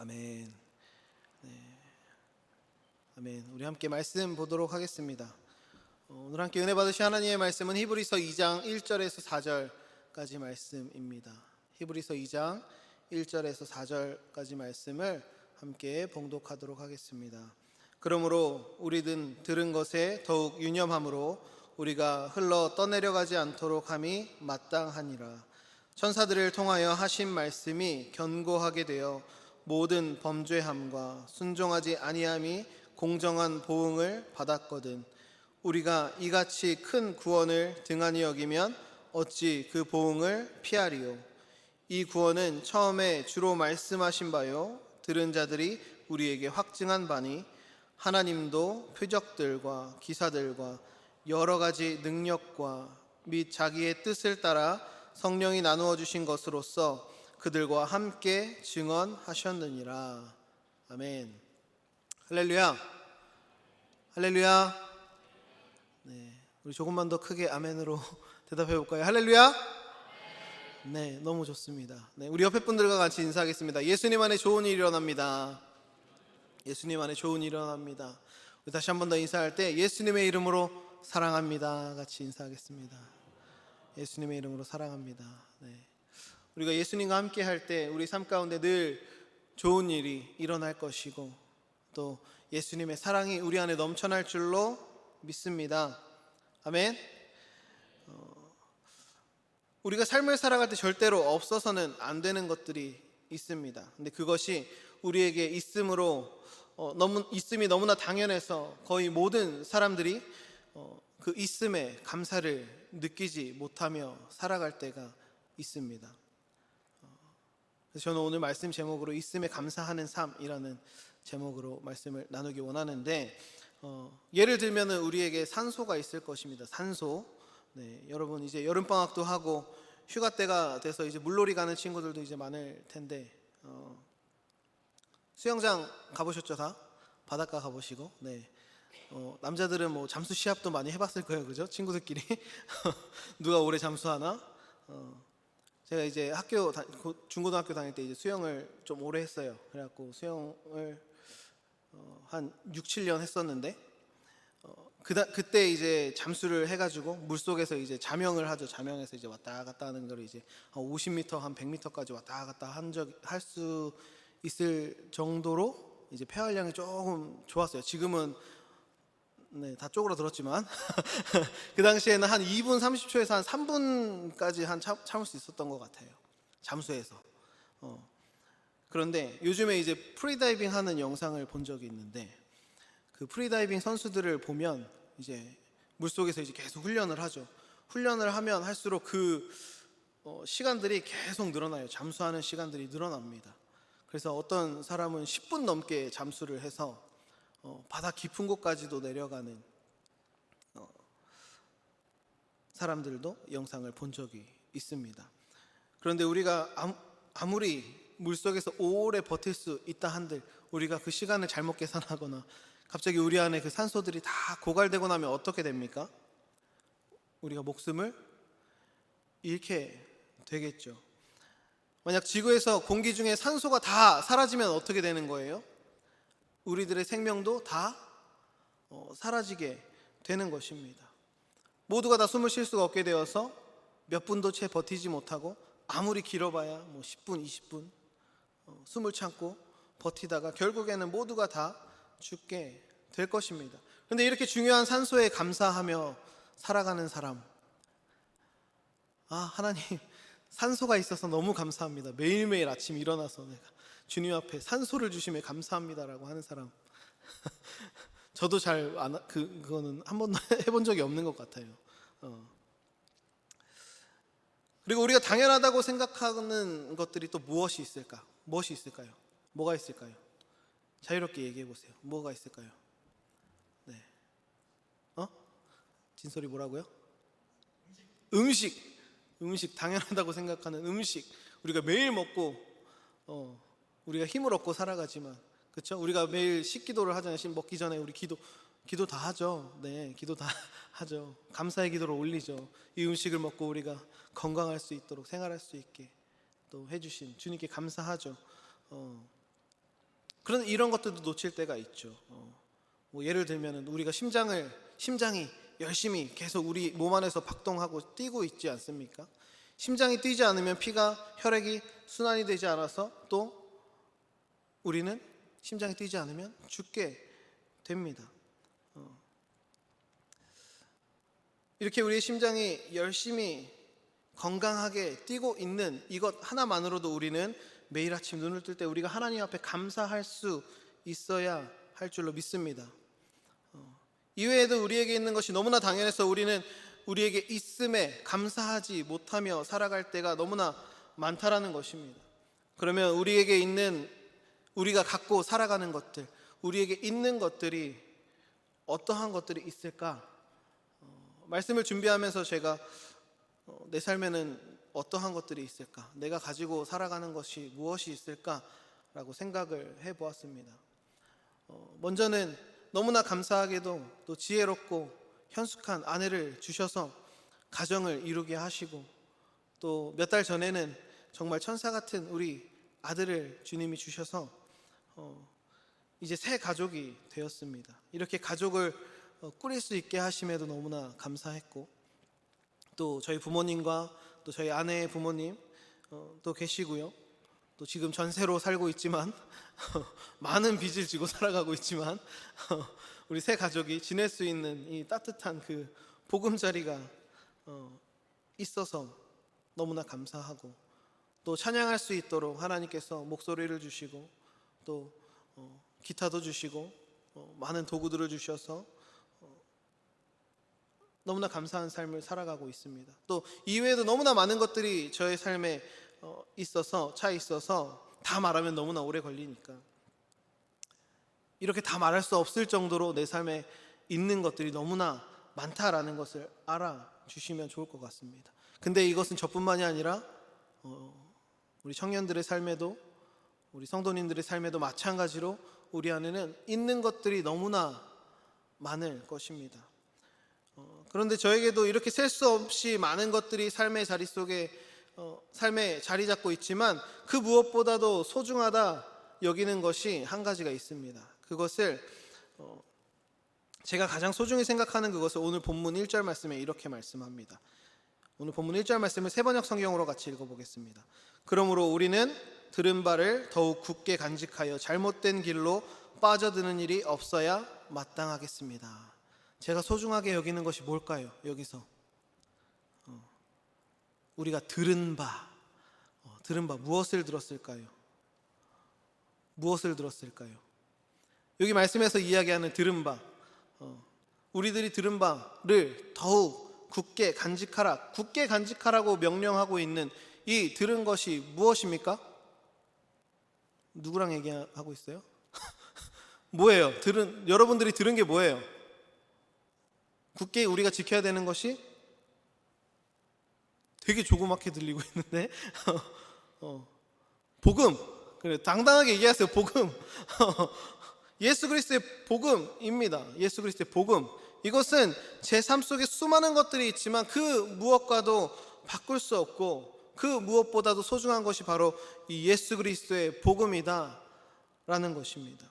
아멘. 네. 아멘. 우리 함께 말씀 보도록 하겠습니다. 오늘 함께 은혜 받으실 하나님의 말씀은 히브리서 2장 1절에서 4절까지 말씀입니다. 히브리서 2장 1절에서 4절까지 말씀을 함께 봉독하도록 하겠습니다. 그러므로 우리는 들은 것에 더욱 유념함으로 우리가 흘러 떠내려가지 않도록 함이 마땅하니라. 천사들을 통하여 하신 말씀이 견고하게 되어 모든 범죄함과 순종하지 아니함이 공정한 보응을 받았거든. 우리가 이같이 큰 구원을 등한히 여기면 어찌 그 보응을 피하리요. 이 구원은 처음에 주로 말씀하신 바요 들은 자들이 우리에게 확증한 바니 하나님도 표적들과 기사들과 여러 가지 능력과 및 자기의 뜻을 따라 성령이 나누어 주신 것으로서 그들과 함께 증언하셨느니라. 아멘. 할렐루야. 할렐루야. 네, 우리 조금만 더 크게 아멘으로 대답해 볼까요? 할렐루야. 네, 너무 좋습니다. 네, 우리 옆에 분들과 같이 인사하겠습니다. 예수님 안에 좋은 일이 일어납니다. 예수님 안에 좋은 일이 일어납니다. 우리 다시 한 번 더 인사할 때 예수님의 이름으로 사랑합니다. 같이 인사하겠습니다. 예수님의 이름으로 사랑합니다. 네. 우리가 예수님과 함께 할 때 우리 삶 가운데 늘 좋은 일이 일어날 것이고 또 예수님의 사랑이 우리 안에 넘쳐날 줄로 믿습니다. 아멘. 우리가 삶을 살아갈 때 절대로 없어서는 안 되는 것들이 있습니다. 근데 그것이 우리에게 있음이 너무나 당연해서 거의 모든 사람들이 그 있음에 감사를 느끼지 못하며 살아갈 때가 있습니다. 그래서 저는 오늘 말씀 제목으로 있음에 감사하는 삶이라는 제목으로 말씀을 나누기 원하는데 예를 들면 우리에게 산소가 있을 것입니다. 산소. 네, 여러분 이제 여름방학도 하고 휴가 때가 돼서 이제 물놀이 가는 친구들도 이제 많을 텐데 수영장 가보셨죠? 다? 바닷가 가보시고. 네. 남자들은 뭐 잠수 시합도 많이 해봤을 거예요, 그죠? 친구들끼리 누가 오래 잠수하나? 제가 이제 중고등학교 다닐 때 이제 수영을 좀 오래 했어요. 그래갖고 수영을 한 6, 7년 했었는데 그때 이제 잠수를 해가지고 물 속에서 이제 자명을 하죠. 자명해서 이제 왔다 갔다 하는 걸 이제 한 50m, 한 100m까지 왔다 갔다 할 수 있을 정도로 이제 폐활량이 조금 좋았어요. 지금은 네, 다 쪼그라들었지만 그 당시에는 한 2분 30초에서 한 3분까지 참을 수 있었던 것 같아요. 잠수해서. 그런데 요즘에 이제 프리다이빙 하는 영상을 본 적이 있는데 그 프리다이빙 선수들을 보면 이제 물속에서 이제 계속 훈련을 하죠. 훈련을 하면 할수록 그 시간들이 계속 늘어나요. 잠수하는 시간들이 늘어납니다. 그래서 어떤 사람은 10분 넘게 잠수를 해서 바다 깊은 곳까지도 내려가는 사람들도 영상을 본 적이 있습니다. 그런데 우리가 아무리 물속에서 오래 버틸 수 있다 한들 우리가 그 시간을 잘못 계산하거나 갑자기 우리 안에 그 산소들이 다 고갈되고 나면 어떻게 됩니까? 우리가 목숨을 잃게 되겠죠. 만약 지구에서 공기 중에 산소가 다 사라지면 어떻게 되는 거예요? 우리들의 생명도 다 사라지게 되는 것입니다. 모두가 다 숨을 쉴 수가 없게 되어서 몇 분도 채 버티지 못하고 아무리 길어봐야 뭐 10분, 20분 숨을 참고 버티다가 결국에는 모두가 다 죽게 될 것입니다. 그런데 이렇게 중요한 산소에 감사하며 살아가는 사람, 하나님 산소가 있어서 너무 감사합니다. 매일매일 아침 일어나서 내가 주님 앞에 산소를 주심에 감사합니다라고 하는 사람 저도 그거는 한 번도 해본 적이 없는 것 같아요. 그리고 우리가 당연하다고 생각하는 것들이 또 무엇이 있을까? 무엇이 있을까요? 뭐가 있을까요? 자유롭게 얘기해 보세요. 뭐가 있을까요? 네. 진솔이 뭐라고요? 음식 당연하다고 생각하는 음식. 우리가 매일 먹고 우리가 힘을 얻고 살아가지만 그렇죠? 우리가 매일 식기도를 하잖아요. 먹기 전에 우리 기도 다 하죠. 네, 기도 다 하죠. 감사의 기도를 올리죠. 이 음식을 먹고 우리가 건강할 수 있도록 생활할 수 있게 또 해주신 주님께 감사하죠. 그런 이런 것들도 놓칠 때가 있죠. 뭐 예를 들면 우리가 심장이 열심히 계속 우리 몸 안에서 박동하고 뛰고 있지 않습니까? 심장이 뛰지 않으면 혈액이 순환이 되지 않아서 또 우리는 심장이 뛰지 않으면 죽게 됩니다. 이렇게 우리의 심장이 열심히 건강하게 뛰고 있는 이것 하나만으로도 우리는 매일 아침 눈을 뜰 때 우리가 하나님 앞에 감사할 수 있어야 할 줄로 믿습니다. 이외에도 우리에게 있는 것이 너무나 당연해서 우리는 우리에게 있음에 감사하지 못하며 살아갈 때가 너무나 많다라는 것입니다. 그러면 우리에게 있는, 우리가 갖고 살아가는 것들, 우리에게 있는 것들이 어떠한 것들이 있을까? 말씀을 준비하면서 제가 내 삶에는 어떠한 것들이 있을까? 내가 가지고 살아가는 것이 무엇이 있을까라고 생각을 해보았습니다. 먼저는 너무나 감사하게도 또 지혜롭고 현숙한 아내를 주셔서 가정을 이루게 하시고, 또 몇 달 전에는 정말 천사 같은 우리 아들을 주님이 주셔서 이제 새 가족이 되었습니다. 이렇게 가족을 꾸릴 수 있게 하심에도 너무나 감사했고, 또 저희 부모님과 또 저희 아내의 부모님 또 계시고요. 또 지금 전세로 살고 있지만 많은 빚을 지고 살아가고 있지만 우리 새 가족이 지낼 수 있는 이 따뜻한 그 보금자리가 있어서 너무나 감사하고, 또 찬양할 수 있도록 하나님께서 목소리를 주시고 또 기타도 주시고 많은 도구들을 주셔서 너무나 감사한 삶을 살아가고 있습니다. 또 이외에도 너무나 많은 것들이 저의 삶에 차 있어서 다 말하면 너무나 오래 걸리니까 이렇게 다 말할 수 없을 정도로 내 삶에 있는 것들이 너무나 많다라는 것을 알아주시면 좋을 것 같습니다. 근데 이것은 저뿐만이 아니라 우리 청년들의 삶에도, 우리 성도님들의 삶에도 마찬가지로 우리 안에는 있는 것들이 너무나 많을 것입니다. 그런데 저에게도 이렇게 셀 수 없이 많은 것들이 삶의 자리 속에 삶에 자리 잡고 있지만 그 무엇보다도 소중하다 여기는 것이 한 가지가 있습니다. 그것을 제가 가장 소중히 생각하는 그것을 오늘 본문 1절 말씀에 이렇게 말씀합니다. 오늘 본문 1절 말씀을 세번역 성경으로 같이 읽어보겠습니다. 그러므로 우리는 들은 바를 더욱 굳게 간직하여 잘못된 길로 빠져드는 일이 없어야 마땅하겠습니다. 제가 소중하게 여기는 것이 뭘까요? 여기서 우리가 들은 바 무엇을 들었을까요? 무엇을 들었을까요? 여기 말씀에서 이야기하는 들은 바, 우리들이 들은 바를 더욱 굳게 간직하라, 굳게 간직하라고 명령하고 있는 이 들은 것이 무엇입니까? 누구랑 얘기하고 있어요? 뭐예요? 여러분들이 들은 게 뭐예요? 굳게 우리가 지켜야 되는 것이 되게 조그맣게 들리고 있는데 복음, 그래, 당당하게 얘기하세요. 복음. 예수 그리스도의 복음입니다. 예수 그리스도의 복음. 이것은 제 삶 속에 수많은 것들이 있지만 그 무엇과도 바꿀 수 없고 그 무엇보다도 소중한 것이 바로 이 예수 그리스도의 복음이다 라는 것입니다.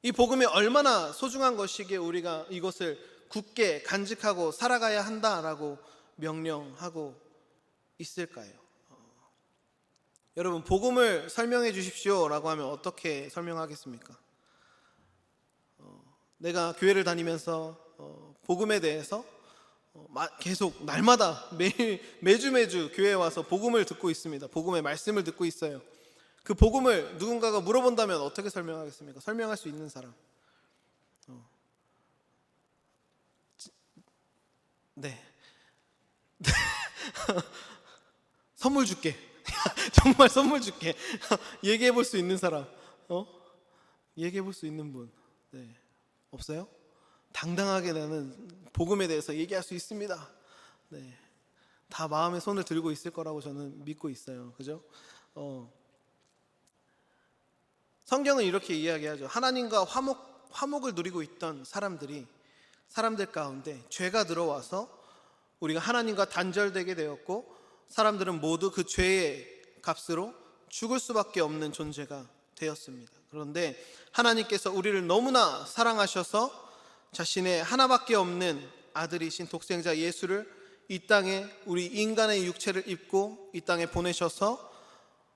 이 복음이 얼마나 소중한 것이기에 우리가 이것을 굳게 간직하고 살아가야 한다라고 명령하고 있을까요? 여러분, 복음을 설명해 주십시오 라고 하면 어떻게 설명하겠습니까? 내가 교회를 다니면서 복음에 대해서 계속 날마다 매주 교회에 와서 복음을 듣고 있습니다. 복음의 말씀을 듣고 있어요. 그 복음을 누군가가 물어본다면 어떻게 설명하겠습니까? 설명할 수 있는 사람. 네. 선물 줄게. 정말 선물 줄게. 얘기해 볼 수 있는 사람. 얘기해 볼 수 있는 분. 네. 없어요? 당당하게 나는 복음에 대해서 얘기할 수 있습니다. 네. 다 마음에 손을 들고 있을 거라고 저는 믿고 있어요. 그죠? 성경은 이렇게 이야기하죠. 하나님과 화목을 누리고 있던 사람들 가운데 죄가 들어와서 우리가 하나님과 단절되게 되었고, 사람들은 모두 그 죄의 값으로 죽을 수밖에 없는 존재가 되었습니다. 그런데 하나님께서 우리를 너무나 사랑하셔서 자신의 하나밖에 없는 아들이신 독생자 예수를 이 땅에 우리 인간의 육체를 입고 이 땅에 보내셔서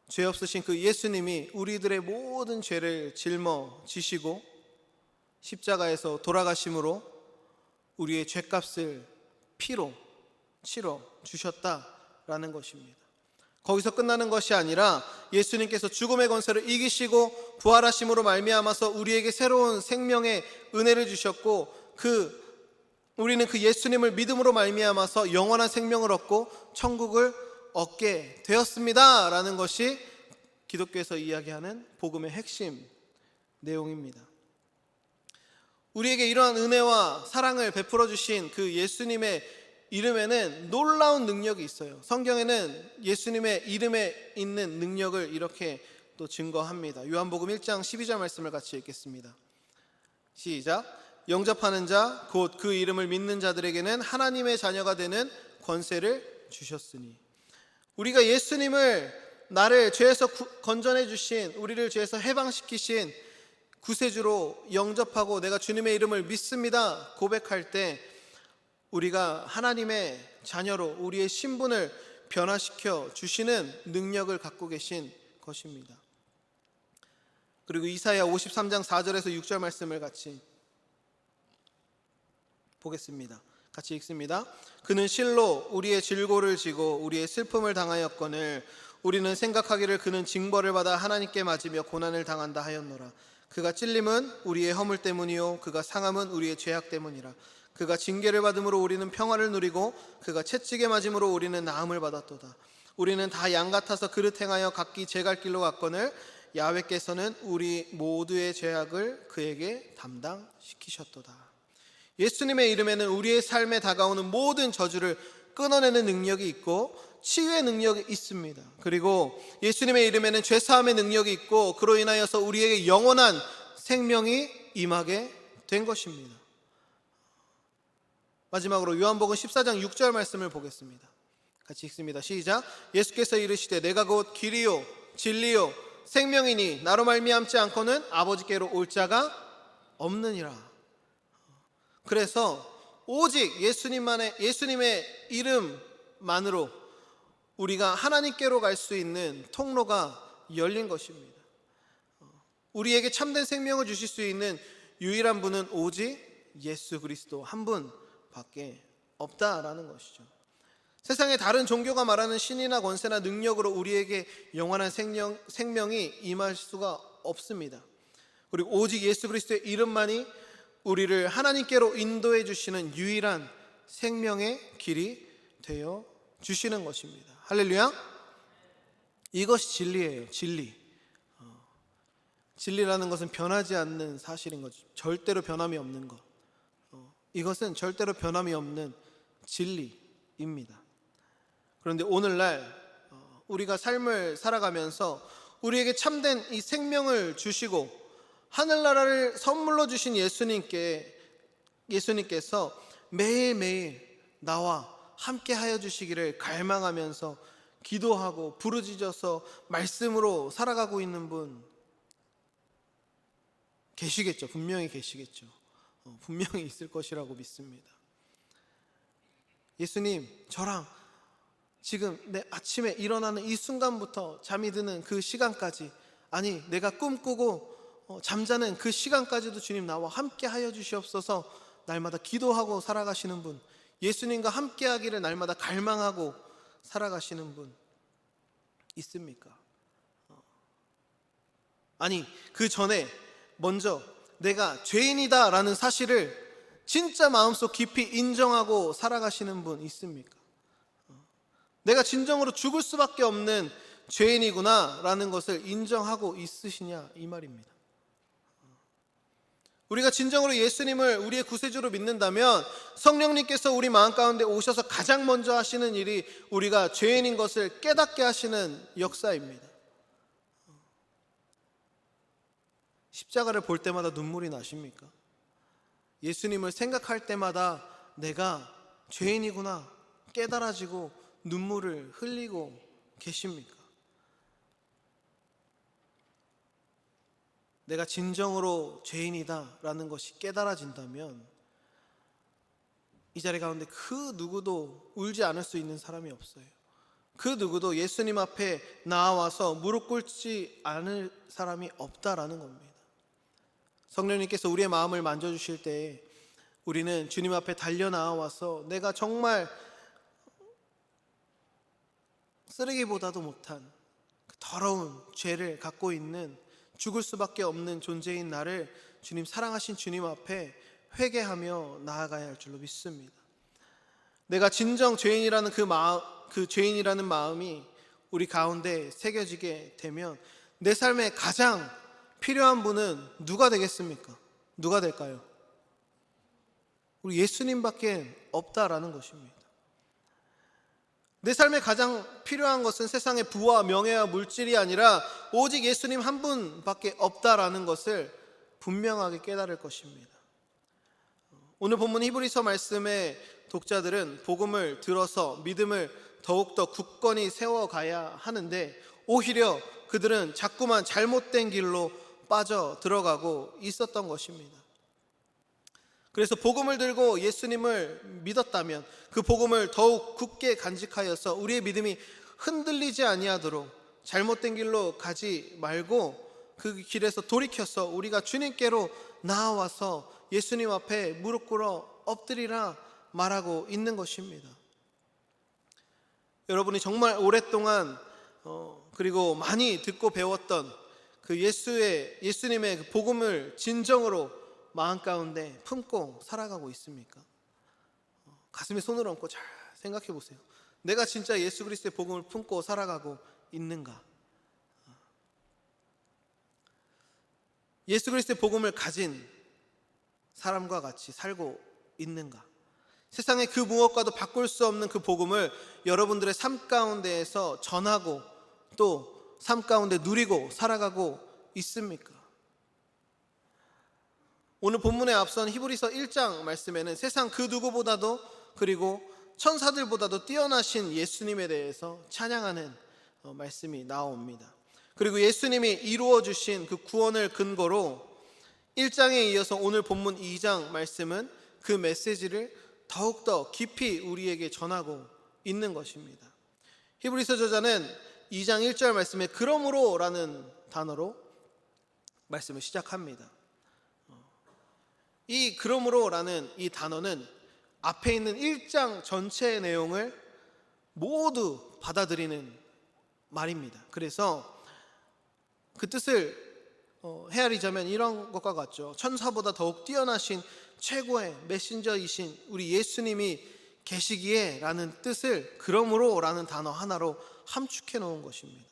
죄 없으신 그 예수님이 우리들의 모든 죄를 짊어지시고 십자가에서 돌아가심으로 우리의 죄값을 피로 치러 주셨다라는 것입니다. 거기서 끝나는 것이 아니라 예수님께서 죽음의 권세를 이기시고 부활하심으로 말미암아서 우리에게 새로운 생명의 은혜를 주셨고 우리는 그 예수님을 믿음으로 말미암아서 영원한 생명을 얻고 천국을 얻게 되었습니다 라는 것이 기독교에서 이야기하는 복음의 핵심 내용입니다. 우리에게 이러한 은혜와 사랑을 베풀어 주신 그 예수님의 이름에는 놀라운 능력이 있어요. 성경에는 예수님의 이름에 있는 능력을 이렇게 또 증거합니다. 요한복음 1장 12절 말씀을 같이 읽겠습니다. 시작. 영접하는 자 곧 그 이름을 믿는 자들에게는 하나님의 자녀가 되는 권세를 주셨으니. 우리가 예수님을 나를 죄에서 건져내 주신, 우리를 죄에서 해방시키신 구세주로 영접하고 내가 주님의 이름을 믿습니다 고백할 때 우리가 하나님의 자녀로 우리의 신분을 변화시켜 주시는 능력을 갖고 계신 것입니다. 그리고 이사야 53장 4절에서 6절 말씀을 같이 보겠습니다. 같이 읽습니다. 그는 실로 우리의 질고를 지고 우리의 슬픔을 당하였거늘 우리는 생각하기를 그는 징벌을 받아 하나님께 맞으며 고난을 당한다 하였노라. 그가 찔림은 우리의 허물 때문이요 그가 상함은 우리의 죄악 때문이라. 그가 징계를 받음으로 우리는 평화를 누리고 그가 채찍에 맞음으로 우리는 나음을 받았도다. 우리는 다 양 같아서 그릇 행하여 각기 제 갈 길로 갔거늘 야훼께서는 우리 모두의 죄악을 그에게 담당시키셨도다. 예수님의 이름에는 우리의 삶에 다가오는 모든 저주를 끊어내는 능력이 있고 치유의 능력이 있습니다. 그리고 예수님의 이름에는 죄사함의 능력이 있고 그로 인하여서 우리에게 영원한 생명이 임하게 된 것입니다. 마지막으로 요한복음 14장 6절 말씀을 보겠습니다. 같이 읽습니다. 시작. 예수께서 이르시되 내가 곧 길이요 진리요 생명이니 나로 말미암지 않고는 아버지께로 올 자가 없느니라. 그래서 오직 예수님의 이름만으로 우리가 하나님께로 갈 수 있는 통로가 열린 것입니다. 우리에게 참된 생명을 주실 수 있는 유일한 분은 오직 예수 그리스도 한 분밖에 없다라는 것이죠. 세상의 다른 종교가 말하는 신이나 권세나 능력으로 우리에게 영원한 생명이 임할 수가 없습니다. 그리고 오직 예수 그리스도의 이름만이 우리를 하나님께로 인도해 주시는 유일한 생명의 길이 되어 주시는 것입니다. 할렐루야. 이것이 진리예요. 진리. 진리라는 것은 변하지 않는 사실인 거죠. 절대로 변함이 없는 것. 이것은 절대로 변함이 없는 진리입니다. 그런데 오늘날 우리가 삶을 살아가면서 우리에게 참된 이 생명을 주시고 하늘나라를 선물로 주신 예수님께서 매일매일 나와 함께 하여 주시기를 갈망하면서 기도하고 부르짖어서 말씀으로 살아가고 있는 분 계시겠죠. 분명히 계시겠죠. 분명히 있을 것이라고 믿습니다. 예수님, 저랑 지금 내 아침에 일어나는 이 순간부터 잠이 드는 그 시간까지, 아니 내가 꿈꾸고 잠자는 그 시간까지도 주님 나와 함께 하여 주시옵소서 날마다 기도하고 살아가시는 분, 예수님과 함께 하기를 날마다 갈망하고 살아가시는 분 있습니까? 아니 그 전에 먼저 내가 죄인이다 라는 사실을 진짜 마음속 깊이 인정하고 살아가시는 분 있습니까? 내가 진정으로 죽을 수밖에 없는 죄인이구나 라는 것을 인정하고 있으시냐 이 말입니다. 우리가 진정으로 예수님을 우리의 구세주로 믿는다면 성령님께서 우리 마음 가운데 오셔서 가장 먼저 하시는 일이 우리가 죄인인 것을 깨닫게 하시는 역사입니다. 십자가를 볼 때마다 눈물이 나십니까? 예수님을 생각할 때마다 내가 죄인이구나 깨달아지고 눈물을 흘리고 계십니까? 내가 진정으로 죄인이다라는 것이 깨달아진다면 이 자리 가운데 그 누구도 울지 않을 수 있는 사람이 없어요. 그 누구도 예수님 앞에 나와서 무릎 꿇지 않을 사람이 없다라는 겁니다. 성령님께서 우리의 마음을 만져주실 때 우리는 주님 앞에 달려 나와서 내가 정말 쓰레기보다도 못한 그 더러운 죄를 갖고 있는 죽을 수밖에 없는 존재인 나를 주님, 사랑하신 주님 앞에 회개하며 나아가야 할 줄로 믿습니다. 내가 진정 죄인이라는 그 죄인이라는 마음이 우리 가운데 새겨지게 되면 내 삶에 가장 필요한 분은 누가 되겠습니까? 누가 될까요? 우리 예수님밖에 없다라는 것입니다. 내 삶에 가장 필요한 것은 세상의 부와 명예와 물질이 아니라 오직 예수님 한 분밖에 없다라는 것을 분명하게 깨달을 것입니다. 오늘 본문 히브리서 말씀의 독자들은 복음을 들어서 믿음을 더욱더 굳건히 세워가야 하는데 오히려 그들은 자꾸만 잘못된 길로 빠져 들어가고 있었던 것입니다. 그래서 복음을 들고 예수님을 믿었다면 그 복음을 더욱 굳게 간직하여서 우리의 믿음이 흔들리지 아니하도록 잘못된 길로 가지 말고 그 길에서 돌이켜서 우리가 주님께로 나아와서 예수님 앞에 무릎 꿇어 엎드리라 말하고 있는 것입니다. 여러분이 정말 오랫동안 그리고 많이 듣고 배웠던 그 예수님의 그 복음을 진정으로 마음 가운데 품고 살아가고 있습니까? 가슴에 손을 얹고 잘 생각해 보세요. 내가 진짜 예수 그리스도의 복음을 품고 살아가고 있는가? 예수 그리스도의 복음을 가진 사람과 같이 살고 있는가? 세상의 그 무엇과도 바꿀 수 없는 그 복음을 여러분들의 삶 가운데에서 전하고 또 삶 가운데 누리고 살아가고 있습니까? 오늘 본문에 앞선 히브리서 1장 말씀에는 세상 그 누구보다도 그리고 천사들보다도 뛰어나신 예수님에 대해서 찬양하는 말씀이 나옵니다. 그리고 예수님이 이루어 주신 그 구원을 근거로 1장에 이어서 오늘 본문 2장 말씀은 그 메시지를 더욱더 깊이 우리에게 전하고 있는 것입니다. 히브리서 저자는 2장 1절 말씀에 그러므로 라는 단어로 말씀을 시작합니다. 이 그러므로 라는 이 단어는 앞에 있는 1장 전체의 내용을 모두 받아들이는 말입니다. 그래서 그 뜻을 헤아리자면 이런 것과 같죠. 천사보다 더욱 뛰어나신 최고의 메신저이신 우리 예수님이 계시기에 라는 뜻을 그러므로 라는 단어 하나로 함축해 놓은 것입니다.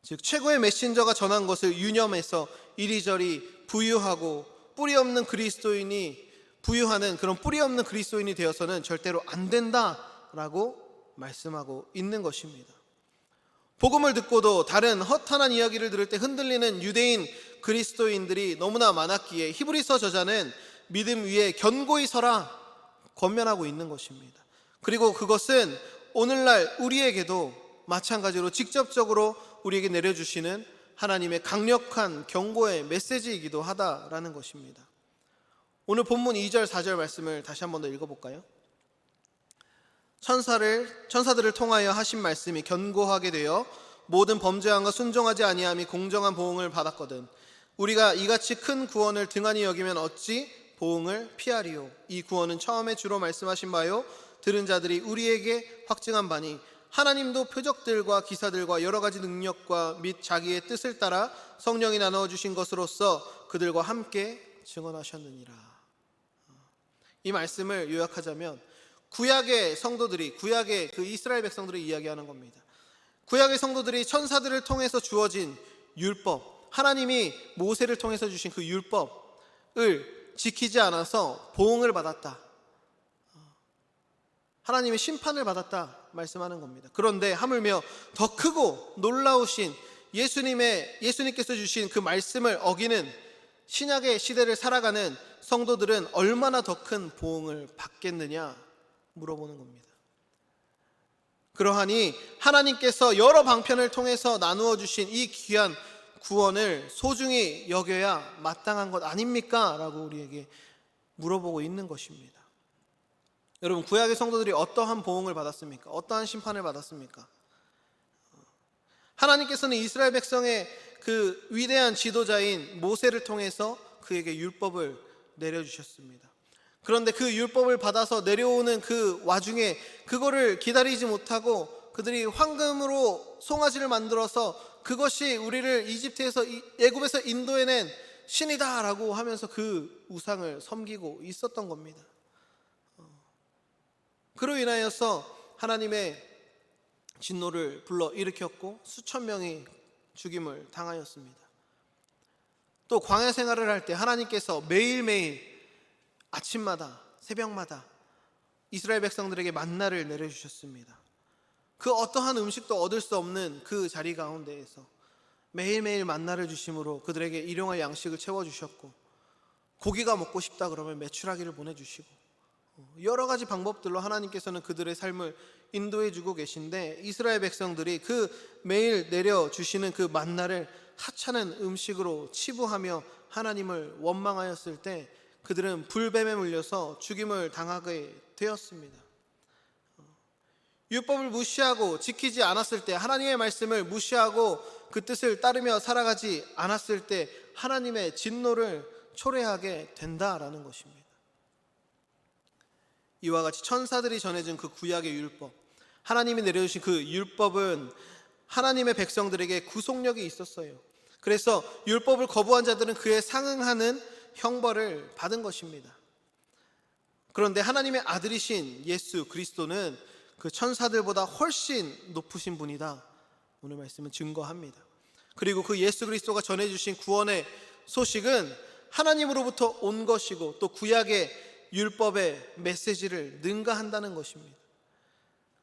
즉 최고의 메신저가 전한 것을 유념해서 이리저리 부유하고 뿌리 없는 그리스도인이 부유하는 그런 뿌리 없는 그리스도인이 되어서는 절대로 안 된다라고 말씀하고 있는 것입니다. 복음을 듣고도 다른 허탄한 이야기를 들을 때 흔들리는 유대인 그리스도인들이 너무나 많았기에 히브리서 저자는 믿음 위에 견고히 서라 권면하고 있는 것입니다. 그리고 그것은 오늘날 우리에게도 마찬가지로 직접적으로 우리에게 내려주시는 하나님의 강력한 경고의 메시지이기도 하다라는 것입니다. 오늘 본문 2절 4절 말씀을 다시 한 번 더 읽어볼까요? 천사들을 통하여 하신 말씀이 견고하게 되어 모든 범죄함과 순종하지 아니함이 공정한 보응을 받았거든 우리가 이같이 큰 구원을 등한히 여기면 어찌 보응을 피하리요. 이 구원은 처음에 주로 말씀하신 바요 들은 자들이 우리에게 확증한 바니 하나님도 표적들과 기사들과 여러 가지 능력과 및 자기의 뜻을 따라 성령이 나누어 주신 것으로서 그들과 함께 증언하셨느니라. 이 말씀을 요약하자면 구약의 성도들이 구약의 그 이스라엘 백성들을 이야기하는 겁니다. 구약의 성도들이 천사들을 통해서 주어진 율법, 하나님이 모세를 통해서 주신 그 율법을 지키지 않아서 보응을 받았다. 하나님의 심판을 받았다 말씀하는 겁니다. 그런데 하물며 더 크고 놀라우신 예수님께서 주신 그 말씀을 어기는 신약의 시대를 살아가는 성도들은 얼마나 더 큰 보응을 받겠느냐 물어보는 겁니다. 그러하니 하나님께서 여러 방편을 통해서 나누어 주신 이 귀한 구원을 소중히 여겨야 마땅한 것 아닙니까? 라고 우리에게 물어보고 있는 것입니다. 여러분, 구약의 성도들이 어떠한 보응을 받았습니까? 어떠한 심판을 받았습니까? 하나님께서는 이스라엘 백성의 그 위대한 지도자인 모세를 통해서 그에게 율법을 내려주셨습니다. 그런데 그 율법을 받아서 내려오는 그 와중에 그거를 기다리지 못하고 그들이 황금으로 송아지를 만들어서 그것이 우리를 이집트에서 애굽에서 인도해낸 신이다라고 하면서 그 우상을 섬기고 있었던 겁니다. 그로 인하여서 하나님의 진노를 불러일으켰고 수천 명이 죽임을 당하였습니다. 또 광야 생활을 할 때 하나님께서 매일매일 아침마다 새벽마다 이스라엘 백성들에게 만나를 내려주셨습니다. 그 어떠한 음식도 얻을 수 없는 그 자리 가운데에서 매일매일 만나를 주심으로 그들에게 일용할 양식을 채워주셨고, 고기가 먹고 싶다 그러면 메추라기를 보내주시고, 여러 가지 방법들로 하나님께서는 그들의 삶을 인도해주고 계신데, 이스라엘 백성들이 그 매일 내려주시는 그 만나를 하찮은 음식으로 치부하며 하나님을 원망하였을 때 그들은 불뱀에 물려서 죽임을 당하게 되었습니다. 율법을 무시하고 지키지 않았을 때, 하나님의 말씀을 무시하고 그 뜻을 따르며 살아가지 않았을 때 하나님의 진노를 초래하게 된다라는 것입니다. 이와 같이 천사들이 전해준 그 구약의 율법, 하나님이 내려주신 그 율법은 하나님의 백성들에게 구속력이 있었어요. 그래서 율법을 거부한 자들은 그에 상응하는 형벌을 받은 것입니다. 그런데 하나님의 아들이신 예수 그리스도는 그 천사들보다 훨씬 높으신 분이다, 오늘 말씀은 증거합니다. 그리고 그 예수 그리스도가 전해주신 구원의 소식은 하나님으로부터 온 것이고 또 구약의 율법의 메시지를 능가한다는 것입니다.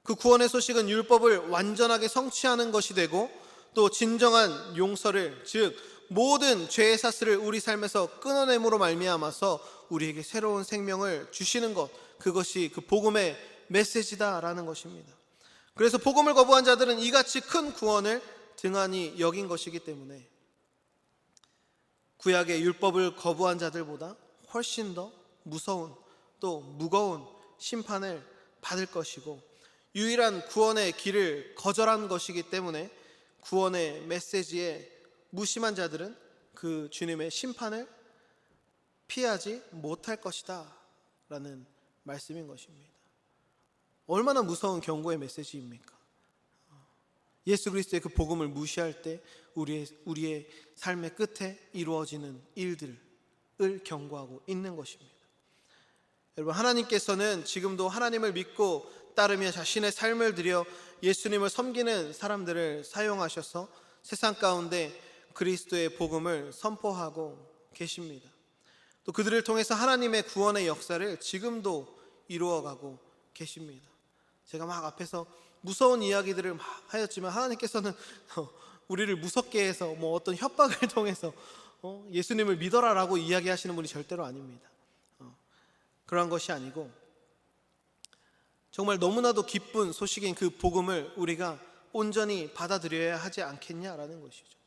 그 구원의 소식은 율법을 완전하게 성취하는 것이 되고 또 진정한 용서를, 즉 모든 죄의 사슬을 우리 삶에서 끊어냄으로 말미암아서 우리에게 새로운 생명을 주시는 것, 그것이 그 복음의 메시지다라는 것입니다. 그래서 복음을 거부한 자들은 이같이 큰 구원을 등한히 여긴 것이기 때문에 구약의 율법을 거부한 자들보다 훨씬 더 무서운 또 무거운 심판을 받을 것이고, 유일한 구원의 길을 거절한 것이기 때문에 구원의 메시지에 무심한 자들은 그 주님의 심판을 피하지 못할 것이다 라는 말씀인 것입니다. 얼마나 무서운 경고의 메시지입니까? 예수 그리스도의 그 복음을 무시할 때 우리의 삶의 끝에 이루어지는 일들을 경고하고 있는 것입니다. 여러분, 하나님께서는 지금도 하나님을 믿고 따르며 자신의 삶을 들여 예수님을 섬기는 사람들을 사용하셔서 세상 가운데 그리스도의 복음을 선포하고 계십니다. 또 그들을 통해서 하나님의 구원의 역사를 지금도 이루어가고 계십니다. 제가 막 앞에서 무서운 이야기들을 막 하였지만 하나님께서는 우리를 무섭게 해서 뭐 어떤 협박을 통해서 예수님을 믿어라라고 이야기하시는 분이 절대로 아닙니다. 그러한 것이 아니고 정말 너무나도 기쁜 소식인 그 복음을 우리가 온전히 받아들여야 하지 않겠냐라는 것이죠.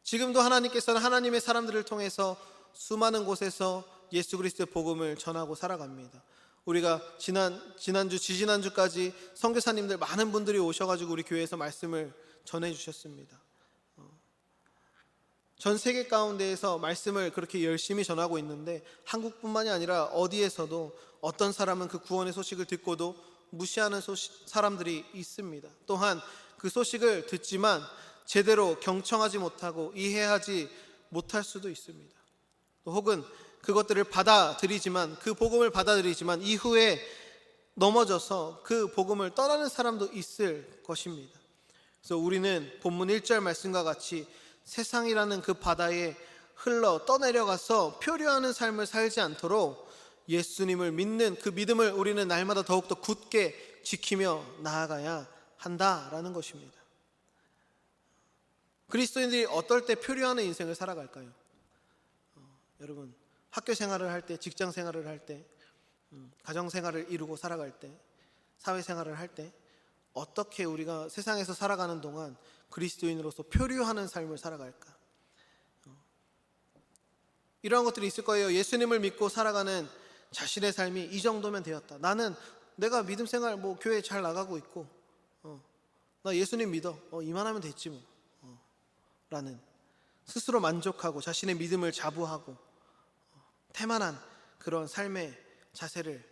지금도 하나님께서는 하나님의 사람들을 통해서 수많은 곳에서 예수 그리스도의 복음을 전하고 살아갑니다. 우리가 지난주, 지지난주까지 선교사님들 많은 분들이 오셔가지고 우리 교회에서 말씀을 전해주셨습니다. 전 세계 가운데에서 말씀을 그렇게 열심히 전하고 있는데 한국뿐만이 아니라 어디에서도 어떤 사람은 그 구원의 소식을 듣고도 무시하는 사람들이 있습니다. 또한 그 소식을 듣지만 제대로 경청하지 못하고 이해하지 못할 수도 있습니다. 또 혹은 그것들을 받아들이지만, 그 복음을 받아들이지만 이후에 넘어져서 그 복음을 떠나는 사람도 있을 것입니다. 그래서 우리는 본문 1절 말씀과 같이 세상이라는 그 바다에 흘러 떠내려가서 표류하는 삶을 살지 않도록 예수님을 믿는 그 믿음을 우리는 날마다 더욱더 굳게 지키며 나아가야 한다라는 것입니다. 그리스도인들이 어떨 때 표류하는 인생을 살아갈까요? 여러분, 학교 생활을 할 때, 직장 생활을 할 때, 가정 생활을 이루고 살아갈 때, 사회 생활을 할 때 어떻게 우리가 세상에서 살아가는 동안 그리스도인으로서 표류하는 삶을 살아갈까? 이러한 것들이 있을 거예요. 예수님을 믿고 살아가는 자신의 삶이 이 정도면 되었다. 나는 내가 믿음 생활 교회 잘 나가고 있고 나 예수님 믿어. 이만하면 됐지 뭐. 라는 스스로 만족하고 자신의 믿음을 자부하고 태만한 그런 삶의 자세를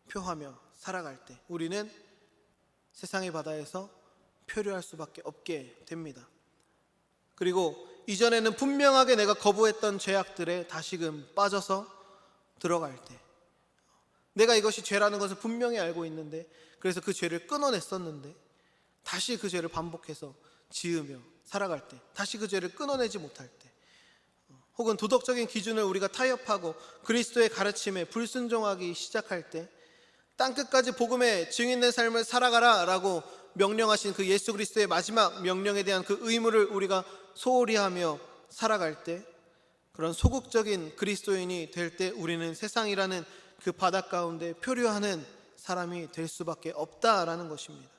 표하며 살아갈 때 우리는 세상의 바다에서 표류할 수밖에 없게 됩니다. 그리고 이전에는 분명하게 내가 거부했던 죄악들에 다시금 빠져서 들어갈 때 내가 이것이 죄라는 것을 분명히 알고 있는데 그래서 그 죄를 끊어냈었는데 다시 그 죄를 반복해서 지으며 살아갈 때 다시 그 죄를 끊어내지 못할 때 혹은 도덕적인 기준을 우리가 타협하고 그리스도의 가르침에 불순종하기 시작할 때 땅끝까지 복음의 증인된 삶을 살아가라 라고 명령하신 그 예수 그리스도의 마지막 명령에 대한 그 의무를 우리가 소홀히 하며 살아갈 때 그런 소극적인 그리스도인이 될 때 우리는 세상이라는 그 바다 가운데 표류하는 사람이 될 수밖에 없다라는 것입니다.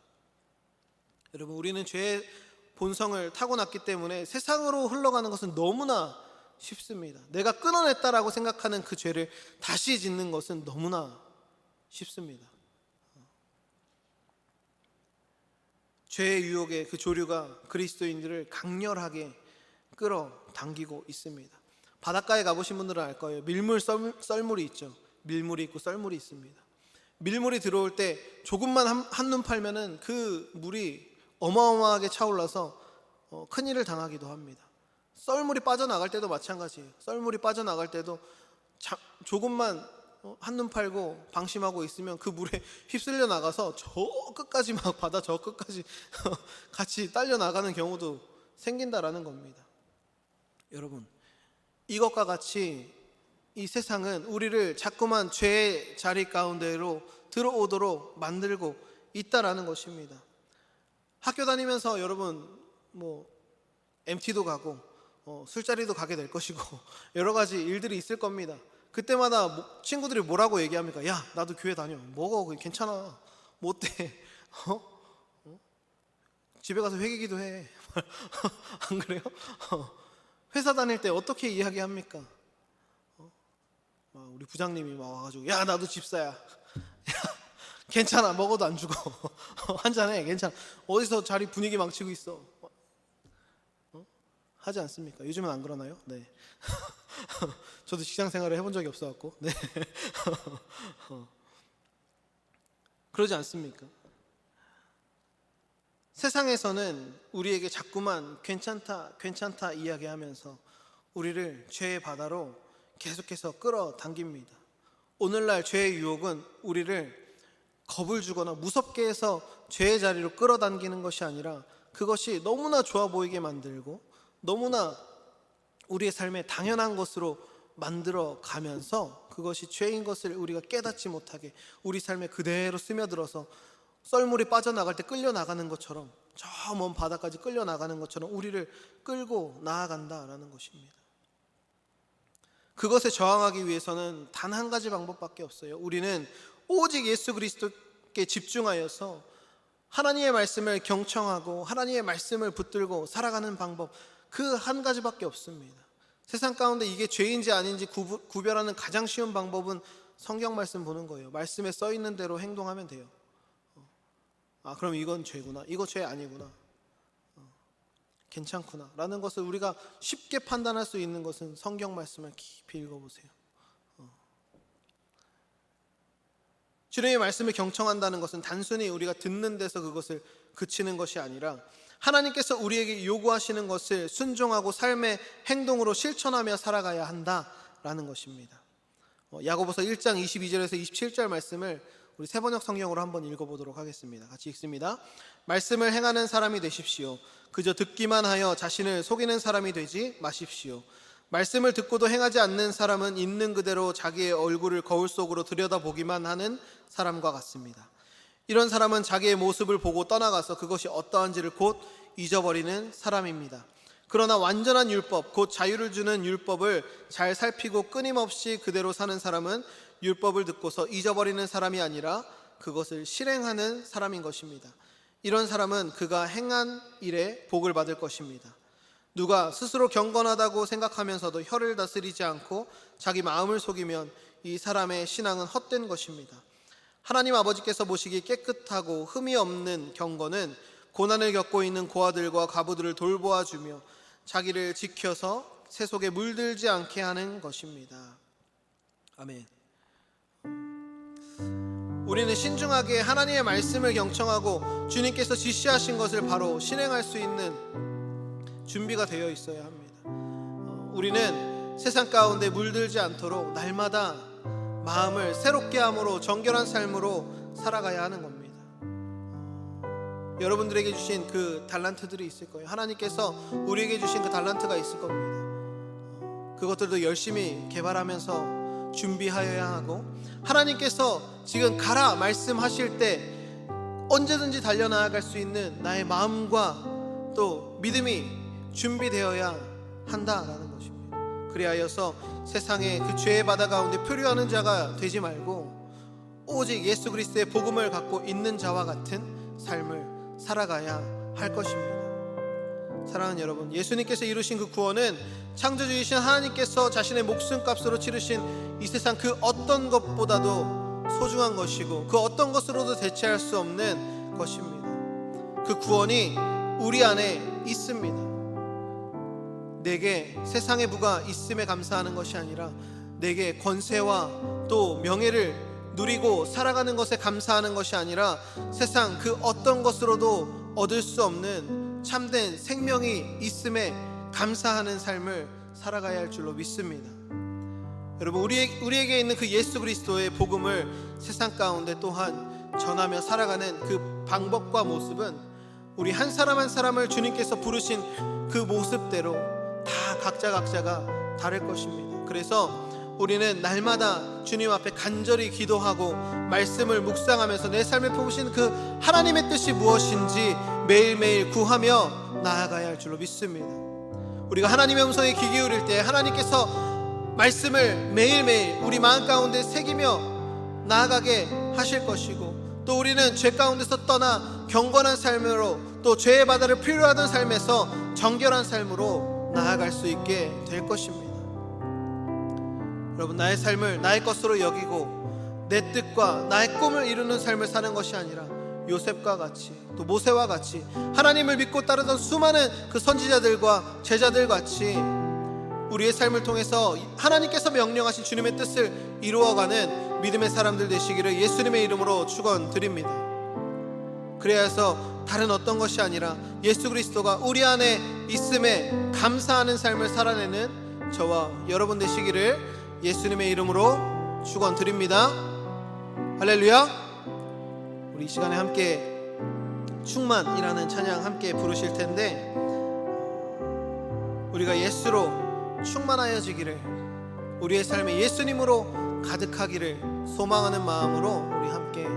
여러분, 우리는 죄의 본성을 타고났기 때문에 세상으로 흘러가는 것은 너무나 쉽습니다. 내가 끊어냈다라고 생각하는 그 죄를 다시 짓는 것은 너무나 쉽습니다. 죄의 유혹의 그 조류가 그리스도인들을 강렬하게 끌어당기고 있습니다. 바닷가에 가보신 분들은 알 거예요. 밀물, 썰물이 있죠. 밀물이 있고 썰물이 있습니다. 밀물이 들어올 때 조금만 한눈 팔면은 그 물이 어마어마하게 차올라서 큰일을 당하기도 합니다. 썰물이 빠져나갈 때도 마찬가지예요. 썰물이 빠져나갈 때도 조금만 한눈 팔고 방심하고 있으면 그 물에 휩쓸려 나가서 저 끝까지 막 바다 저 끝까지 같이 딸려 나가는 경우도 생긴다라는 겁니다. 여러분, 이것과 같이 이 세상은 우리를 자꾸만 죄의 자리 가운데로 들어오도록 만들고 있다라는 것입니다. 학교 다니면서 여러분 MT도 가고 술자리도 가게 될 것이고 여러 가지 일들이 있을 겁니다. 그때마다 친구들이 뭐라고 얘기합니까? 야, 나도 교회 다녀. 뭐가 괜찮아. 뭐 어때? 집에 가서 회개기도 해. 안 그래요? 회사 다닐 때 어떻게 이야기합니까? 우리 부장님이 막 와가지고 야, 나도 집사야. 야, 괜찮아. 먹어도 안 죽어. 한잔해. 괜찮아. 어디서 자리 분위기 망치고 있어. 하지 않습니까? 요즘은 안 그러나요? 네. 저도 직장 생활을 해본 적이 없어갖고. 네. 그러지 않습니까? 세상에서는 우리에게 자꾸만 괜찮다 이야기하면서 우리를 죄의 바다로 계속해서 끌어당깁니다. 오늘날 죄의 유혹은 우리를 겁을 주거나 무섭게 해서 죄의 자리로 끌어당기는 것이 아니라 그것이 너무나 좋아 보이게 만들고 너무나 우리의 삶에 당연한 것으로 만들어 가면서 그것이 죄인 것을 우리가 깨닫지 못하게 우리 삶에 그대로 스며들어서 썰물이 빠져나갈 때 끌려나가는 것처럼 저 먼 바다까지 끌려나가는 것처럼 우리를 끌고 나아간다라는 것입니다. 그것에 저항하기 위해서는 단 한 가지 방법밖에 없어요. 우리는 오직 예수 그리스도께 집중하여서 하나님의 말씀을 경청하고 하나님의 말씀을 붙들고 살아가는 방법, 그 한 가지밖에 없습니다. 세상 가운데 이게 죄인지 아닌지 구별하는 가장 쉬운 방법은 성경 말씀 보는 거예요. 말씀에 써 있는 대로 행동하면 돼요. 그럼 이건 죄구나, 이거 죄 아니구나, 괜찮구나 라는 것을 우리가 쉽게 판단할 수 있는 것은 성경 말씀을 깊이 읽어보세요. 주님의 말씀을 경청한다는 것은 단순히 우리가 듣는 데서 그것을 그치는 것이 아니라 하나님께서 우리에게 요구하시는 것을 순종하고 삶의 행동으로 실천하며 살아가야 한다라는 것입니다. 야고보서 1장 22절에서 27절 말씀을 우리 세번역 성경으로 한번 읽어보도록 하겠습니다. 같이 읽습니다. 말씀을 행하는 사람이 되십시오. 그저 듣기만 하여 자신을 속이는 사람이 되지 마십시오. 말씀을 듣고도 행하지 않는 사람은 있는 그대로 자기의 얼굴을 거울 속으로 들여다보기만 하는 사람과 같습니다. 이런 사람은 자기의 모습을 보고 떠나가서 그것이 어떠한지를 곧 잊어버리는 사람입니다. 그러나 완전한 율법, 곧 자유를 주는 율법을 잘 살피고 끊임없이 그대로 사는 사람은 율법을 듣고서 잊어버리는 사람이 아니라 그것을 실행하는 사람인 것입니다. 이런 사람은 그가 행한 일에 복을 받을 것입니다. 누가 스스로 경건하다고 생각하면서도 혀를 다스리지 않고 자기 마음을 속이면 이 사람의 신앙은 헛된 것입니다. 하나님 아버지께서 보시기 깨끗하고 흠이 없는 경건은 고난을 겪고 있는 고아들과 과부들을 돌보아주며 자기를 지켜서 세속에 물들지 않게 하는 것입니다. 아멘. 우리는 신중하게 하나님의 말씀을 경청하고 주님께서 지시하신 것을 바로 실행할 수 있는 준비가 되어 있어야 합니다. 우리는 세상 가운데 물들지 않도록 날마다 마음을 새롭게 함으로 정결한 삶으로 살아가야 하는 겁니다. 여러분들에게 주신 그 달란트들이 있을 거예요. 하나님께서 우리에게 주신 그 달란트가 있을 겁니다. 그것들도 열심히 개발하면서 준비하여야 하고, 하나님께서 지금 가라 말씀하실 때 언제든지 달려나갈 수 있는 나의 마음과 또 믿음이 준비되어야 한다라는 것입니다. 그리하여서 세상의 그 죄의 바다 가운데 표류하는 자가 되지 말고 오직 예수 그리스도의 복음을 갖고 있는 자와 같은 삶을 살아가야 할 것입니다. 사랑하는 여러분, 예수님께서 이루신 그 구원은 창조주이신 하나님께서 자신의 목숨값으로 치르신 이 세상 그 어떤 것보다도 소중한 것이고 그 어떤 것으로도 대체할 수 없는 것입니다. 그 구원이 우리 안에 있습니다. 내게 세상의 부가 있음에 감사하는 것이 아니라 내게 권세와 또 명예를 누리고 살아가는 것에 감사하는 것이 아니라 세상 그 어떤 것으로도 얻을 수 없는 참된 생명이 있음에 감사하는 삶을 살아가야 할 줄로 믿습니다. 여러분, 우리에게 있는 그 예수 그리스도의 복음을 세상 가운데 또한 전하며 살아가는 그 방법과 모습은 우리 한 사람 한 사람을 주님께서 부르신 그 모습대로 다 각자가 다를 것입니다. 그래서 우리는 날마다 주님 앞에 간절히 기도하고 말씀을 묵상하면서 내 삶에 품으신 그 하나님의 뜻이 무엇인지 매일매일 구하며 나아가야 할 줄로 믿습니다. 우리가 하나님의 음성에 귀 기울일 때 하나님께서 말씀을 매일매일 우리 마음 가운데 새기며 나아가게 하실 것이고, 또 우리는 죄 가운데서 떠나 경건한 삶으로 또 죄의 바다를 필요하던 삶에서 정결한 삶으로 나아갈 수 있게 될 것입니다. 여러분, 나의 삶을 나의 것으로 여기고 내 뜻과 나의 꿈을 이루는 삶을 사는 것이 아니라 요셉과 같이 또 모세와 같이 하나님을 믿고 따르던 수많은 그 선지자들과 제자들 같이 우리의 삶을 통해서 하나님께서 명령하신 주님의 뜻을 이루어가는 믿음의 사람들 되시기를 예수님의 이름으로 축원드립니다. 그래야 해서 다른 어떤 것이 아니라 예수 그리스도가 우리 안에 있음에 감사하는 삶을 살아내는 저와 여러분 되시기를 예수님의 이름으로 축원드립니다. 할렐루야. 우리 이 시간에 함께 충만이라는 찬양 함께 부르실 텐데, 우리가 예수로 충만하여지기를, 우리의 삶에 예수님으로 가득하기를 소망하는 마음으로 우리 함께